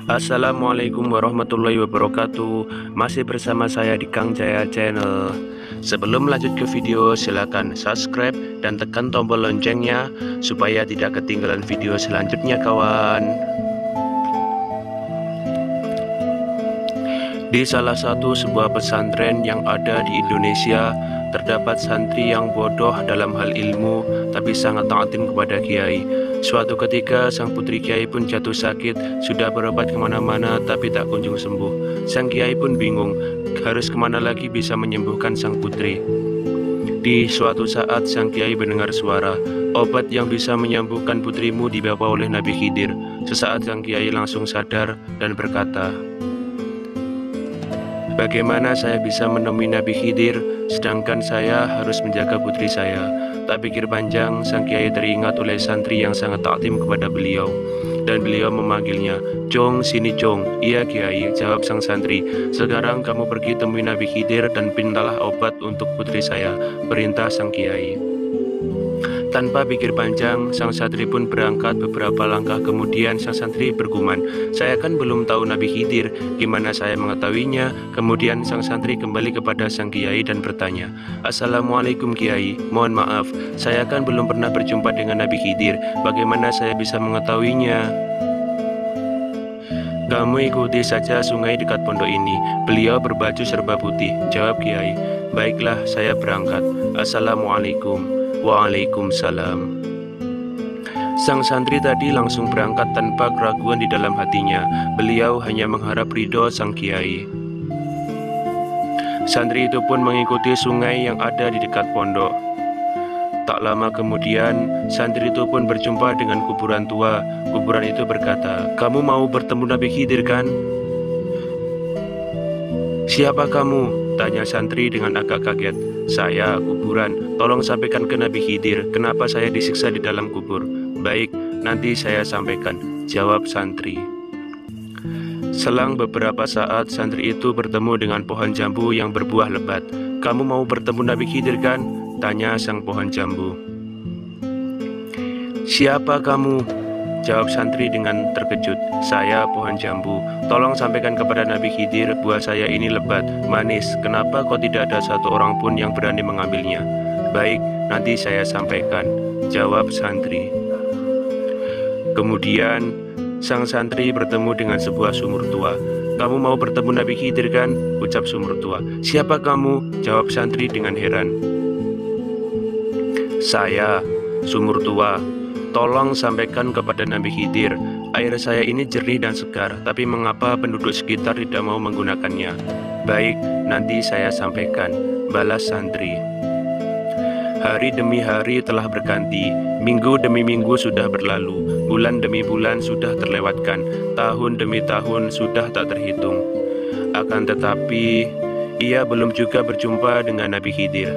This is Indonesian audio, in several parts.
Assalamualaikum warahmatullahi wabarakatuh. Masih bersama saya di Kang Jaya Channel. Sebelum lanjut ke video, silakan subscribe dan tekan tombol loncengnya supaya tidak ketinggalan video selanjutnya kawan. Di salah satu sebuah pesantren yang ada di Indonesia, terdapat santri yang bodoh dalam hal ilmu tapi sangat taatim kepada kiai. Suatu ketika sang putri kiai pun jatuh sakit, sudah berobat kemana-mana tapi tak kunjung sembuh. Sang kiai pun bingung, harus kemana lagi bisa menyembuhkan sang putri. Di suatu saat sang kiai mendengar suara, obat yang bisa menyembuhkan putrimu dibawa oleh Nabi Khidir. Sesaat sang kiai langsung sadar dan berkata, "Bagaimana saya bisa menemui Nabi Khidir, sedangkan saya harus menjaga putri saya?" Tak pikir panjang, sang kiai teringat oleh santri yang sangat taktim kepada beliau. Dan beliau memanggilnya, "Cong, sini Cong." "Iya kiai," jawab sang santri. "Sekarang kamu pergi temui Nabi Khidir dan pintalah obat untuk putri saya," perintah sang kiai. Tanpa pikir panjang, sang santri pun berangkat. Beberapa langkah kemudian sang santri bergumam, "Saya kan belum tahu Nabi Khidir, gimana saya mengetahuinya?" Kemudian sang santri kembali kepada sang kiai dan bertanya, "Assalamualaikum kiai, mohon maaf, saya kan belum pernah berjumpa dengan Nabi Khidir, bagaimana saya bisa mengetahuinya?" "Kamu ikuti saja sungai dekat pondok ini, beliau berbaju serba putih," jawab kiai. "Baiklah, saya berangkat. Assalamualaikum." "Waalaikumsalam." Sang santri tadi langsung berangkat tanpa keraguan di dalam hatinya. Beliau hanya mengharap ridho sang kiai. Santri itu pun mengikuti sungai yang ada di dekat pondok. Tak lama kemudian, santri itu pun berjumpa dengan kuburan tua. Kuburan itu berkata, "Kamu mau bertemu Nabi Khidir kan?" "Siapa kamu?" tanya santri dengan agak kaget. "Saya, kuburan. Tolong sampaikan ke Nabi Khidir, kenapa saya disiksa di dalam kubur." "Baik, nanti saya sampaikan," jawab santri. Selang beberapa saat, santri itu bertemu dengan pohon jambu yang berbuah lebat. "Kamu mau bertemu Nabi Khidir kan?" tanya sang pohon jambu. "Siapa kamu?" jawab santri dengan terkejut. "Saya pohon jambu. Tolong sampaikan kepada Nabi Khidir, buah saya ini lebat, manis. Kenapa kok tidak ada satu orang pun yang berani mengambilnya?" "Baik, nanti saya sampaikan," jawab santri. Kemudian sang santri bertemu dengan sebuah sumur tua. "Kamu mau bertemu Nabi Khidir kan?" ucap sumur tua. "Siapa kamu?" jawab santri dengan heran. "Saya, sumur tua. Tolong sampaikan kepada Nabi Khidir, air saya ini jernih dan segar, tapi mengapa penduduk sekitar tidak mau menggunakannya?" "Baik, nanti saya sampaikan," balas santri. Hari demi hari telah berganti, minggu demi minggu sudah berlalu, bulan demi bulan sudah terlewatkan, tahun demi tahun sudah tak terhitung. Akan tetapi, ia belum juga berjumpa dengan Nabi Khidir.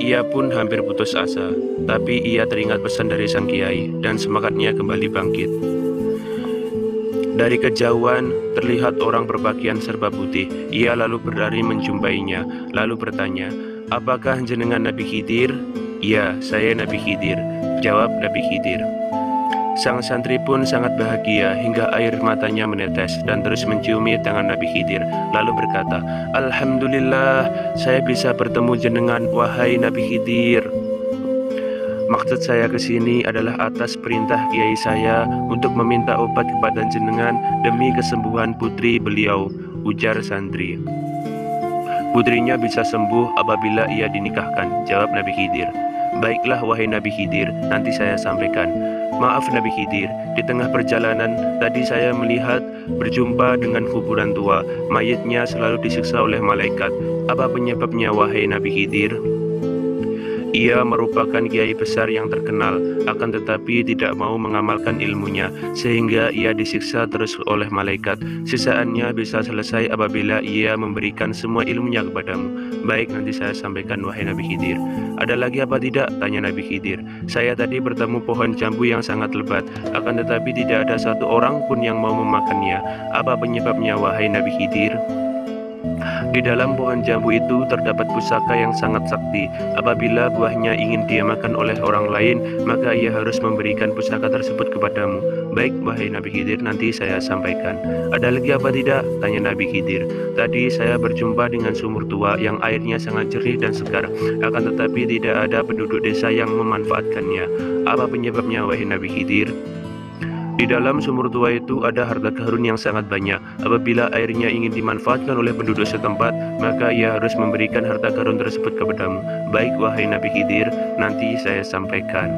Ia pun hampir putus asa, tapi ia teringat pesan dari sang kiai dan semangatnya kembali bangkit. Dari kejauhan terlihat orang berpakaian serba putih. Ia lalu berlari menjumpainya, lalu bertanya, "Apakah jenengan Nabi Khidir?" "Ya, saya Nabi Khidir," jawab Nabi Khidir. Sang santri pun sangat bahagia hingga air matanya menetes dan terus menciumi tangan Nabi Khidir, lalu berkata, "Alhamdulillah, saya bisa bertemu jenengan, wahai Nabi Khidir. Maksud saya ke sini adalah atas perintah kiai saya untuk meminta obat kepada jenengan demi kesembuhan putri beliau," ujar santri. "Putrinya bisa sembuh apabila ia dinikahkan," jawab Nabi Khidir. "Baiklah wahai Nabi Khidir, nanti saya sampaikan." "Maaf Nabi Khidir, di tengah perjalanan tadi saya melihat berjumpa dengan kuburan tua. Mayatnya selalu disiksa oleh malaikat. Apa penyebabnya wahai Nabi Khidir?" "Ia merupakan kiai besar yang terkenal, akan tetapi tidak mau mengamalkan ilmunya, sehingga ia disiksa terus oleh malaikat. Sisaannya bisa selesai apabila ia memberikan semua ilmunya kepadamu." "Baik, nanti saya sampaikan wahai Nabi Khidir." "Ada lagi apa tidak?" tanya Nabi Khidir. "Saya tadi bertemu pohon jambu yang sangat lebat, akan tetapi tidak ada satu orang pun yang mau memakannya. Apa penyebabnya wahai Nabi Khidir?" Di dalam pohon jambu itu terdapat pusaka yang sangat sakti. Apabila buahnya ingin dimakan oleh orang lain, maka ia harus memberikan pusaka tersebut kepadamu. Baik wahai Nabi Khidir, nanti saya sampaikan. Ada lagi apa tidak? Tanya Nabi Khidir. Tadi saya berjumpa dengan sumur tua yang airnya sangat jernih dan segar, akan tetapi tidak ada penduduk desa yang memanfaatkannya. Apa penyebabnya wahai Nabi Khidir? Di dalam sumur tua itu ada harta karun yang sangat banyak. Apabila airnya ingin dimanfaatkan oleh penduduk setempat, maka ia harus memberikan harta karun tersebut kepadamu. Baik wahai Nabi Khidir, nanti saya sampaikan.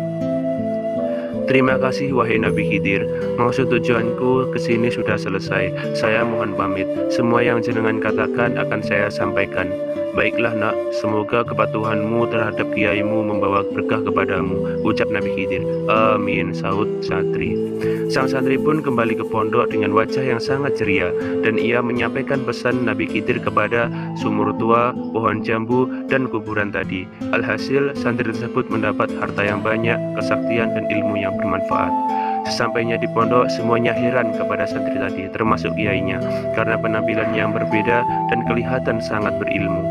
Terima kasih wahai Nabi Khidir. Maksud tujuanku ke sini sudah selesai. Saya mohon pamit. Semua yang jenengan katakan akan saya sampaikan. Baiklah nak, semoga kepatuhanmu terhadap kiaimu membawa berkah kepadamu, ucap Nabi Khidir. Amin, sahut santri. Sang santri pun kembali ke pondok dengan wajah yang sangat ceria, dan ia menyampaikan pesan Nabi Khidir kepada sumur tua, pohon jambu, dan kuburan tadi. Alhasil, santri tersebut mendapat harta yang banyak, kesaktian, dan ilmu yang bermanfaat. Sesampainya di pondok, semuanya heran kepada santri tadi, termasuk kiainya, karena penampilan yang berbeda dan kelihatan sangat berilmu.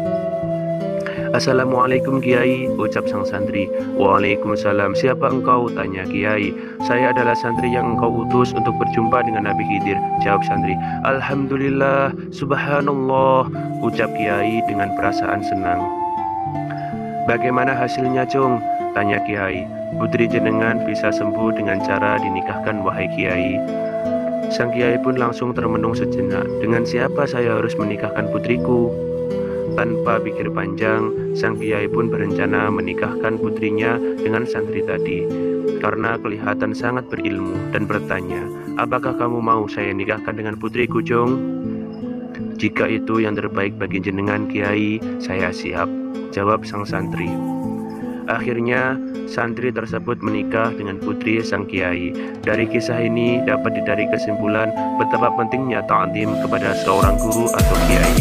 Assalamualaikum Kiai, ucap sang santri. Waalaikumsalam. Siapa engkau? Tanya Kiai. Saya adalah santri yang engkau utus untuk berjumpa dengan Nabi Khidir, jawab santri. Alhamdulillah, subhanallah, ucap Kiai dengan perasaan senang. Bagaimana hasilnya, Cung? Tanya Kiai. Putri jenengan bisa sembuh dengan cara dinikahkan wahai Kiai. Sang Kiai pun langsung termenung sejenak. Dengan siapa saya harus menikahkan putriku? Tanpa pikir panjang, sang Kiai pun berencana menikahkan putrinya dengan santri tadi, karena kelihatan sangat berilmu, dan bertanya, apakah kamu mau saya nikahkan dengan putriku, Jong? Jika itu yang terbaik bagi jenengan Kiai, saya siap, jawab sang santri. Akhirnya, santri tersebut menikah dengan putri sang Kiai. Dari kisah ini dapat ditarik kesimpulan betapa pentingnya ta'zim kepada seorang guru atau kiai.